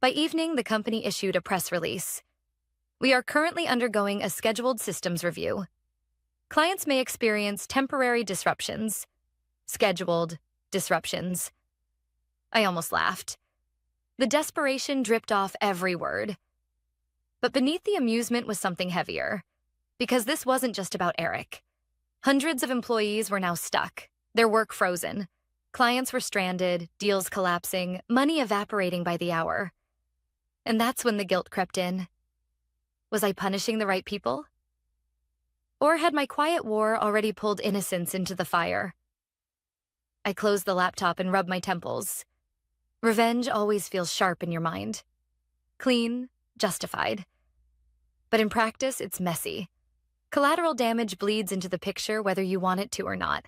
By evening, the company issued a press release. We are currently undergoing a scheduled systems review. Clients may experience temporary disruptions. Scheduled disruptions. I almost laughed. The desperation dripped off every word. But beneath the amusement was something heavier. Because this wasn't just about Eric. Hundreds of employees were now stuck, their work frozen. Clients were stranded, deals collapsing, money evaporating by the hour. And that's when the guilt crept in. Was I punishing the right people? Or had my quiet war already pulled innocence into the fire? I closed the laptop and rubbed my temples. Revenge always feels sharp in your mind. Clean, justified. But in practice, it's messy. Collateral damage bleeds into the picture whether you want it to or not.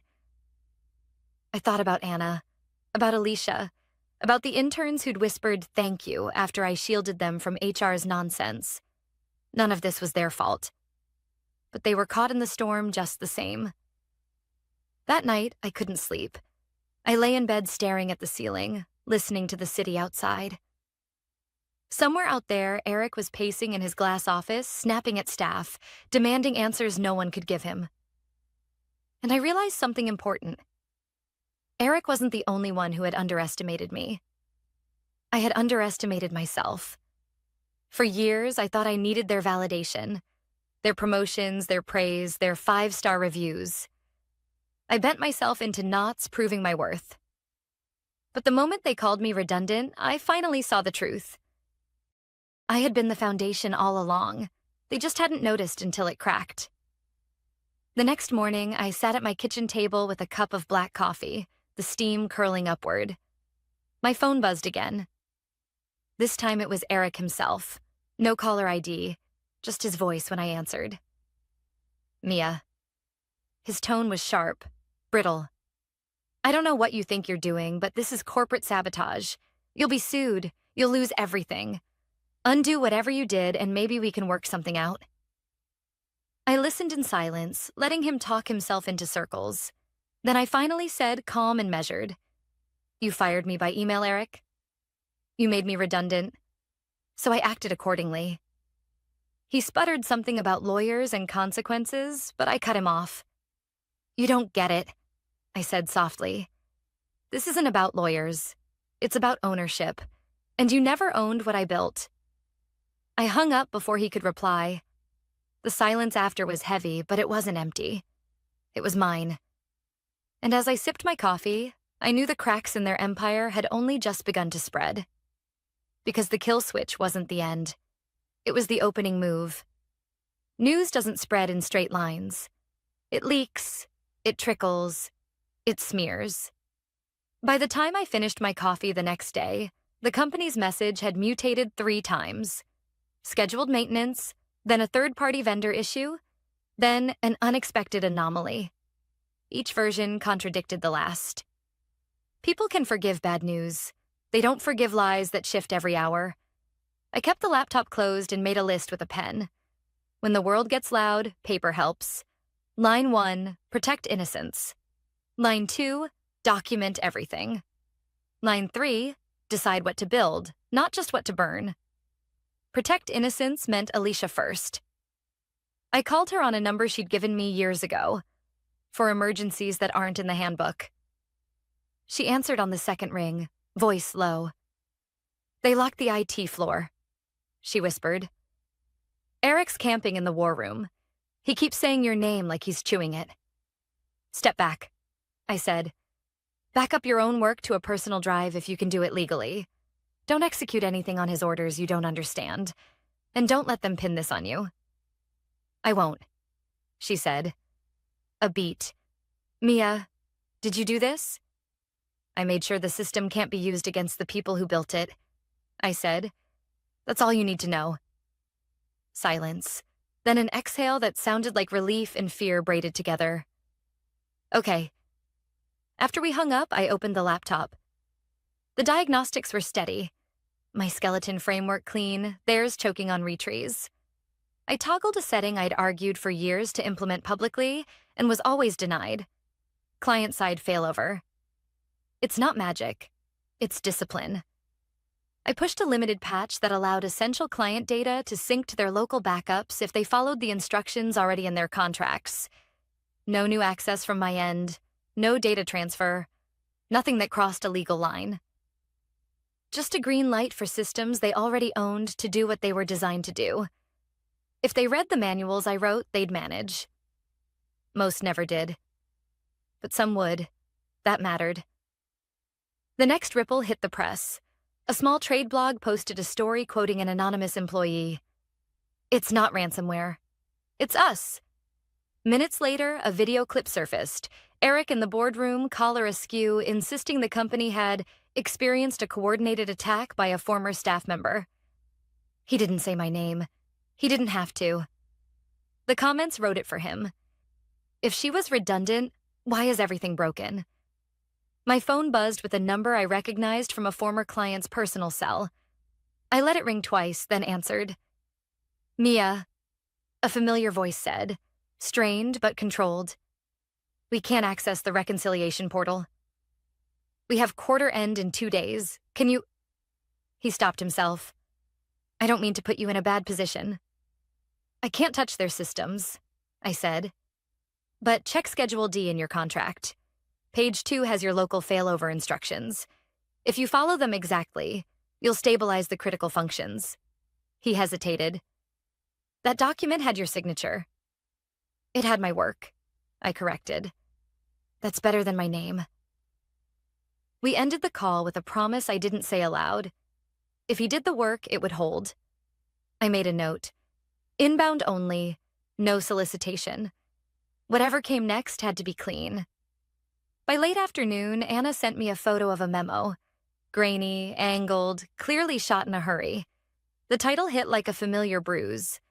I thought about Anna, about Alicia, about the interns who'd whispered thank you after I shielded them from HR's nonsense. None of this was their fault. But they were caught in the storm just the same. That night, I couldn't sleep. I lay in bed staring at the ceiling, listening to the city outside. Somewhere out there, Eric was pacing in his glass office, snapping at staff, demanding answers no one could give him. And I realized something important. Eric wasn't the only one who had underestimated me. I had underestimated myself. For years, I thought I needed their validation, their promotions, their praise, their 5-star reviews. I bent myself into knots proving my worth. But the moment they called me redundant, I finally saw the truth. I had been the foundation all along. They just hadn't noticed until it cracked. The next morning, I sat at my kitchen table with a cup of black coffee, the steam curling upward. My phone buzzed again. This time it was Eric himself. No caller ID, just his voice when I answered. Mia. His tone was sharp, brittle. I don't know what you think you're doing, but this is corporate sabotage. You'll be sued. You'll lose everything. Undo whatever you did, and maybe we can work something out. I listened in silence, letting him talk himself into circles. Then I finally said, calm and measured, "You fired me by email, Eric. You made me redundant. So I acted accordingly." He sputtered something about lawyers and consequences, but I cut him off. "You don't get it," I said softly. "This isn't about lawyers. It's about ownership. And you never owned what I built." I hung up before he could reply. The silence after was heavy, but it wasn't empty. It was mine. And as I sipped my coffee, I knew the cracks in their empire had only just begun to spread. Because the kill switch wasn't the end. It was the opening move. News doesn't spread in straight lines. It leaks, it trickles, it smears. By the time I finished my coffee the next day, the company's message had mutated 3 times. Scheduled maintenance, then a third-party vendor issue, then an unexpected anomaly. Each version contradicted the last. People can forgive bad news. They don't forgive lies that shift every hour. I kept the laptop closed and made a list with a pen. When the world gets loud, paper helps. Line 1, protect innocence. Line 2, document everything. Line 3, decide what to build, not just what to burn. Protect innocence meant Alicia first. I called her on a number she'd given me years ago, for emergencies that aren't in the handbook. She answered on the second ring, voice low. "They locked the IT floor," she whispered. "Eric's camping in the war room. He keeps saying your name like he's chewing it." "Step back," I said. "Back up your own work to a personal drive if you can do it legally. Don't execute anything on his orders you don't understand. And don't let them pin this on you." "I won't," she said. A beat. "Mia, did you do this?" "I made sure the system can't be used against the people who built it," I said. "That's all you need to know." Silence. Then an exhale that sounded like relief and fear braided together. "Okay." After we hung up, I opened the laptop. The diagnostics were steady. My skeleton framework clean, theirs choking on retrees. I toggled a setting I'd argued for years to implement publicly and was always denied. Client-side failover. It's not magic. It's discipline. I pushed a limited patch that allowed essential client data to sync to their local backups if they followed the instructions already in their contracts. No new access from my end, no data transfer, nothing that crossed a legal line. Just a green light for systems they already owned to do what they were designed to do. If they read the manuals I wrote, they'd manage. Most never did. But some would. That mattered. The next ripple hit the press. A small trade blog posted a story quoting an anonymous employee. "It's not ransomware. It's us." Minutes later, a video clip surfaced. Eric in the boardroom, collar askew, insisting the company had experienced a coordinated attack by a former staff member. He didn't say my name. He didn't have to. The comments wrote it for him. If she was redundant, why is everything broken? My phone buzzed with a number I recognized from a former client's personal cell. I let it ring twice, then answered. "Mia," a familiar voice said, strained but controlled. "We can't access the reconciliation portal. We have quarter end in 2 days. Can you—" He stopped himself. "I don't mean to put you in a bad position." "I can't touch their systems," I said. "But check Schedule D in your contract. Page 2 has your local failover instructions. If you follow them exactly, you'll stabilize the critical functions." He hesitated. "That document had your signature." "It had my work," I corrected. "That's better than my name." We ended the call with a promise I didn't say aloud. If he did the work, it would hold. I made a note. Inbound only, no solicitation. Whatever came next had to be clean. By late afternoon, Anna sent me a photo of a memo. Grainy, angled, clearly shot in a hurry. The title hit like a familiar bruise.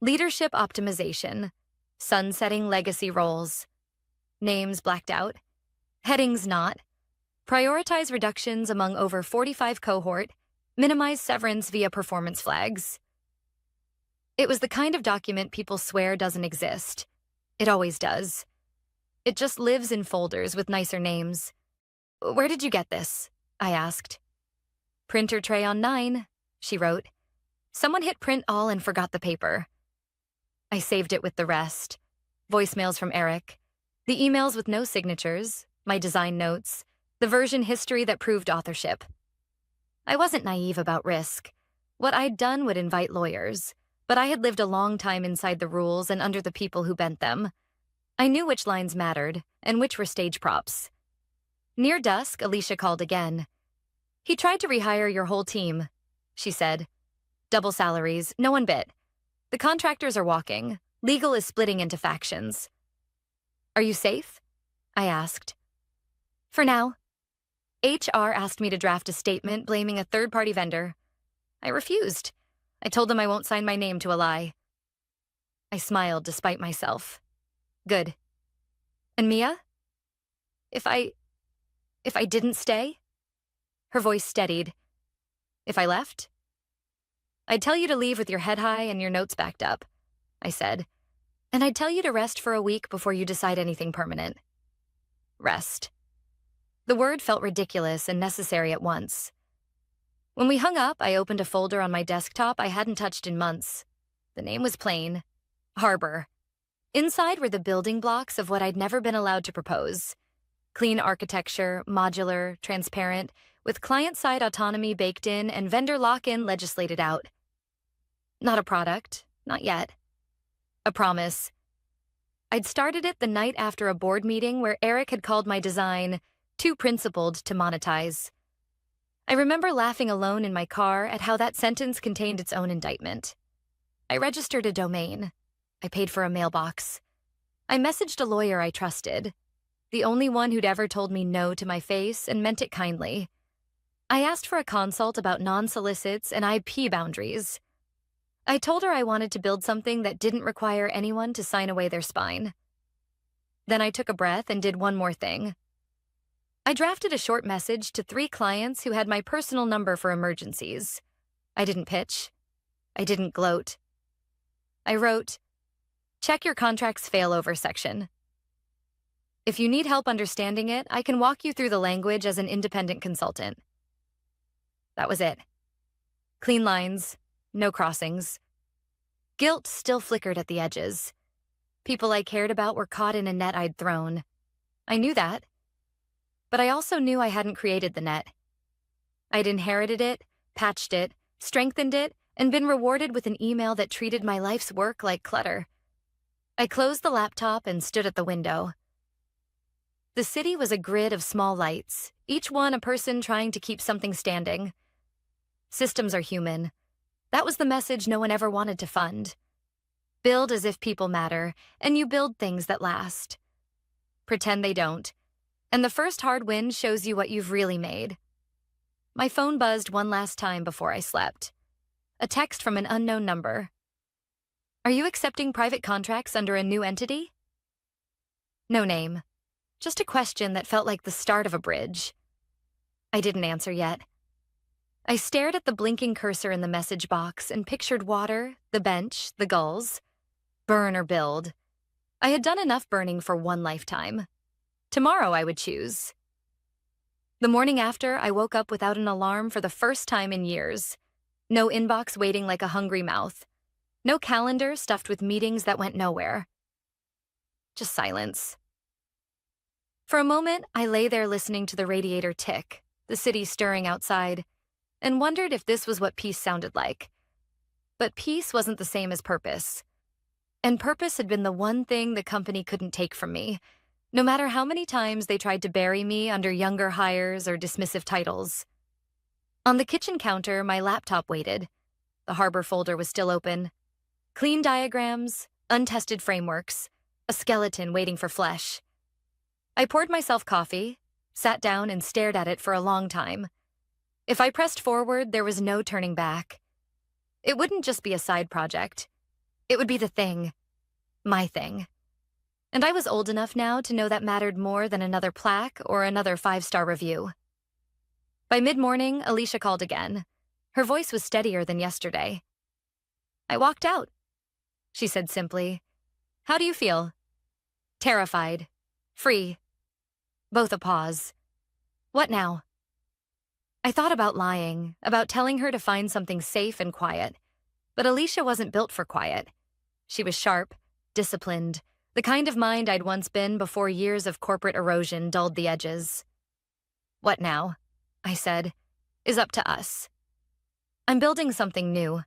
Leadership Optimization. Sunsetting Legacy Roles. Names blacked out. Headings not. Prioritize reductions among over 45 cohort. Minimize severance via performance flags. It was the kind of document people swear doesn't exist. It always does. It just lives in folders with nicer names. "Where did you get this?" I asked. "Printer tray on 9, she wrote. "Someone hit print all and forgot the paper." I saved it with the rest. Voicemails from Eric. The emails with no signatures, my design notes, the version history that proved authorship. I wasn't naive about risk. What I'd done would invite lawyers, but I had lived a long time inside the rules and under the people who bent them. I knew which lines mattered and which were stage props. Near dusk, Alicia called again. "He tried to rehire your whole team," she said. "Double salaries, no one bit. The contractors are walking. Legal is splitting into factions." "Are you safe?" I asked. "For now." HR asked me to draft a statement blaming a third-party vendor. I refused. I told them I won't sign my name to a lie. I smiled despite myself. "Good. And Mia? If I didn't stay?" Her voice steadied. "If I left?" "I'd tell you to leave with your head high and your notes backed up," I said. "And I'd tell you to rest for a week before you decide anything permanent." Rest. The word felt ridiculous and necessary at once. When we hung up, I opened a folder on my desktop I hadn't touched in months. The name was plain. Harbor. Inside were the building blocks of what I'd never been allowed to propose. Clean architecture, modular, transparent, with client-side autonomy baked in and vendor lock-in legislated out. Not a product, not yet. A promise. I'd started it the night after a board meeting where Eric had called my design too principled to monetize. I remember laughing alone in my car at how that sentence contained its own indictment. I registered a domain. I paid for a mailbox. I messaged a lawyer I trusted, the only one who'd ever told me no to my face and meant it kindly. I asked for a consult about non-solicits and IP boundaries. I told her I wanted to build something that didn't require anyone to sign away their spine. Then I took a breath and did one more thing. I drafted a short message to 3 clients who had my personal number for emergencies. I didn't pitch. I didn't gloat. I wrote, "Check your contract's failover section. If you need help understanding it, I can walk you through the language as an independent consultant." That was it. Clean lines, no crossings. Guilt still flickered at the edges. People I cared about were caught in a net I'd thrown. I knew that. But I also knew I hadn't created the net. I'd inherited it, patched it, strengthened it, and been rewarded with an email that treated my life's work like clutter. I closed the laptop and stood at the window. The city was a grid of small lights, each one a person trying to keep something standing. Systems are human. That was the message no one ever wanted to fund. Build as if people matter, and you build things that last. Pretend they don't. And the first hard win shows you what you've really made. My phone buzzed one last time before I slept. A text from an unknown number. "Are you accepting private contracts under a new entity?" No name. Just a question that felt like the start of a bridge. I didn't answer yet. I stared at the blinking cursor in the message box and pictured water, the bench, the gulls. Burn or build. I had done enough burning for one lifetime. Tomorrow I would choose. The morning after, I woke up without an alarm for the first time in years. No inbox waiting like a hungry mouth. No calendar stuffed with meetings that went nowhere. Just silence. For a moment, I lay there listening to the radiator tick, the city stirring outside, and wondered if this was what peace sounded like. But peace wasn't the same as purpose. And purpose had been the one thing the company couldn't take from me, no matter how many times they tried to bury me under younger hires or dismissive titles. On the kitchen counter, my laptop waited. The harbor folder was still open. Clean diagrams, untested frameworks, a skeleton waiting for flesh. I poured myself coffee, sat down and stared at it for a long time. If I pressed forward, there was no turning back. It wouldn't just be a side project. It would be the thing. My thing. And I was old enough now to know that mattered more than another plaque or another 5-star review. By mid-morning, Alicia called again. Her voice was steadier than yesterday. "I walked out," she said simply. "How do you feel?" "Terrified. Free." Both a pause. "What now?" I thought about lying, about telling her to find something safe and quiet. But Alicia wasn't built for quiet. She was sharp, disciplined, the kind of mind I'd once been before years of corporate erosion dulled the edges. "What now?" I said, "is up to us. I'm building something new.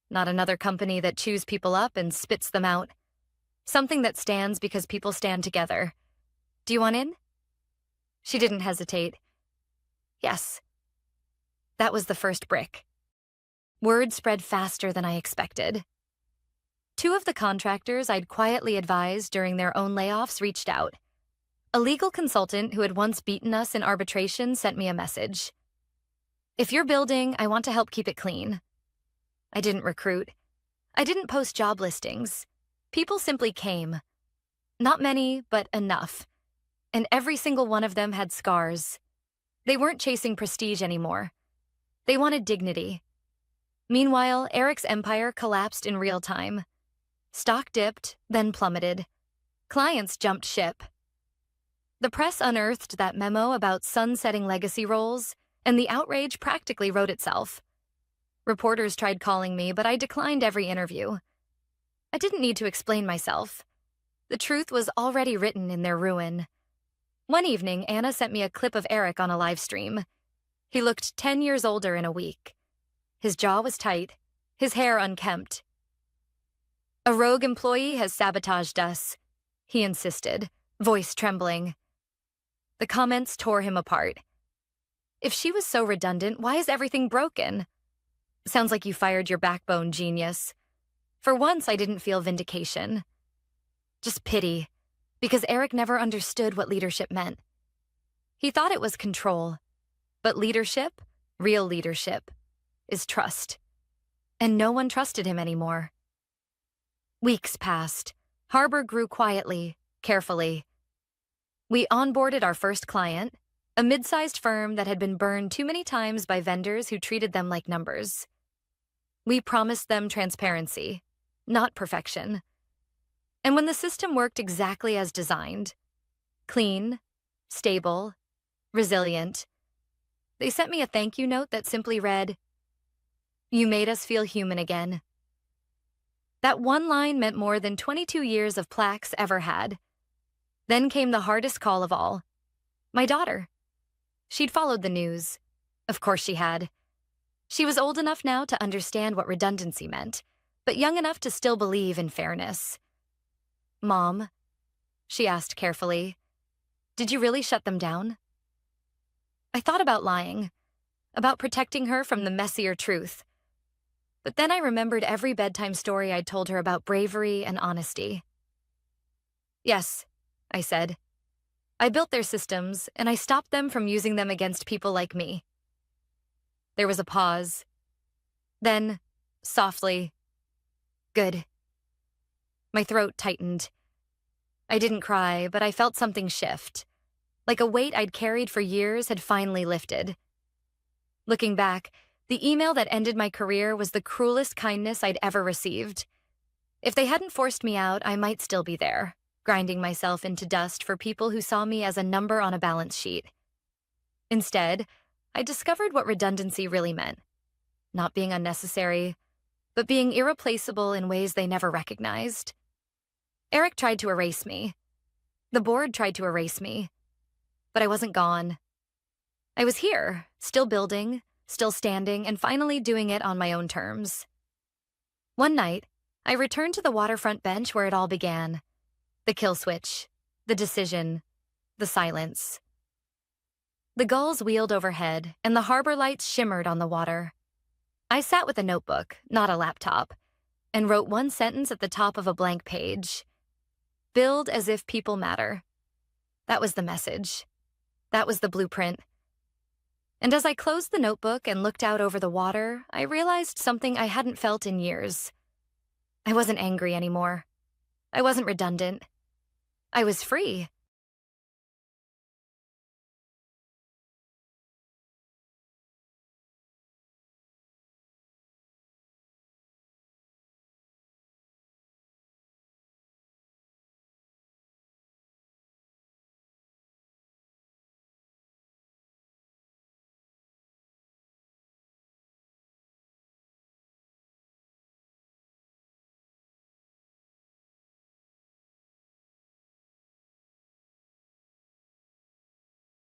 Not another company that chews people up and spits them out. Something that stands because people stand together. Do you want in?" She didn't hesitate. "Yes." That was the first brick. Word spread faster than I expected. 2 of the contractors I'd quietly advised during their own layoffs reached out. A legal consultant who had once beaten us in arbitration sent me a message. "If you're building, I want to help keep it clean." I didn't recruit. I didn't post job listings. People simply came. Not many, but enough. And every single one of them had scars. They weren't chasing prestige anymore. They wanted dignity. Meanwhile, Eric's empire collapsed in real time. Stock dipped, then plummeted. Clients jumped ship. The press unearthed that memo about sunsetting legacy roles, and the outrage practically wrote itself. Reporters tried calling me, but I declined every interview. I didn't need to explain myself. The truth was already written in their ruin. One evening, Anna sent me a clip of Eric on a live stream. He looked 10 years older in a week. His jaw was tight, his hair unkempt. "A rogue employee has sabotaged us," he insisted, voice trembling. The comments tore him apart. If she was so redundant, why is everything broken? Sounds like you fired your backbone, genius. For once, I didn't feel vindication. Just pity, because Eric never understood what leadership meant. He thought it was control. But leadership, real leadership, is trust. And no one trusted him anymore. Weeks passed. Harbor grew quietly, carefully. We onboarded our first client, a mid-sized firm that had been burned too many times by vendors who treated them like numbers. We promised them transparency. not perfection. And when the system worked exactly as designed, clean, stable, resilient, they sent me a thank you note that simply read, "You made us feel human again." That one line meant more than 22 years of plaques ever had. Then came the hardest call of all. My daughter. She'd followed the news. Of course she had. She was old enough now to understand what redundancy meant, but young enough to still believe in fairness. "Mom," she asked carefully, "did you really shut them down?" I thought about lying, about protecting her from the messier truth. But then I remembered every bedtime story I'd told her about bravery and honesty. "Yes," I said. "I built their systems, and I stopped them from using them against people like me." There was a pause. Then, softly, "Good." My throat tightened. I didn't cry, but I felt something shift, like a weight I'd carried for years had finally lifted. Looking back, the email that ended my career was the cruelest kindness I'd ever received. If they hadn't forced me out, I might still be there, grinding myself into dust for people who saw me as a number on a balance sheet. Instead, I discovered what redundancy really meant. Not being unnecessary, but being irreplaceable in ways they never recognized. Eric tried to erase me. The board tried to erase me. But I wasn't gone. I was here, still building, still standing, and finally doing it on my own terms. One night, I returned to the waterfront bench where it all began. The kill switch, the decision, the silence. The gulls wheeled overhead, and the harbor lights shimmered on the water. I sat with a notebook, not a laptop, and wrote one sentence at the top of a blank page. Build as if people matter. That was the message. That was the blueprint. And as I closed the notebook and looked out over the water, I realized something I hadn't felt in years. I wasn't angry anymore. I wasn't redundant. I was free.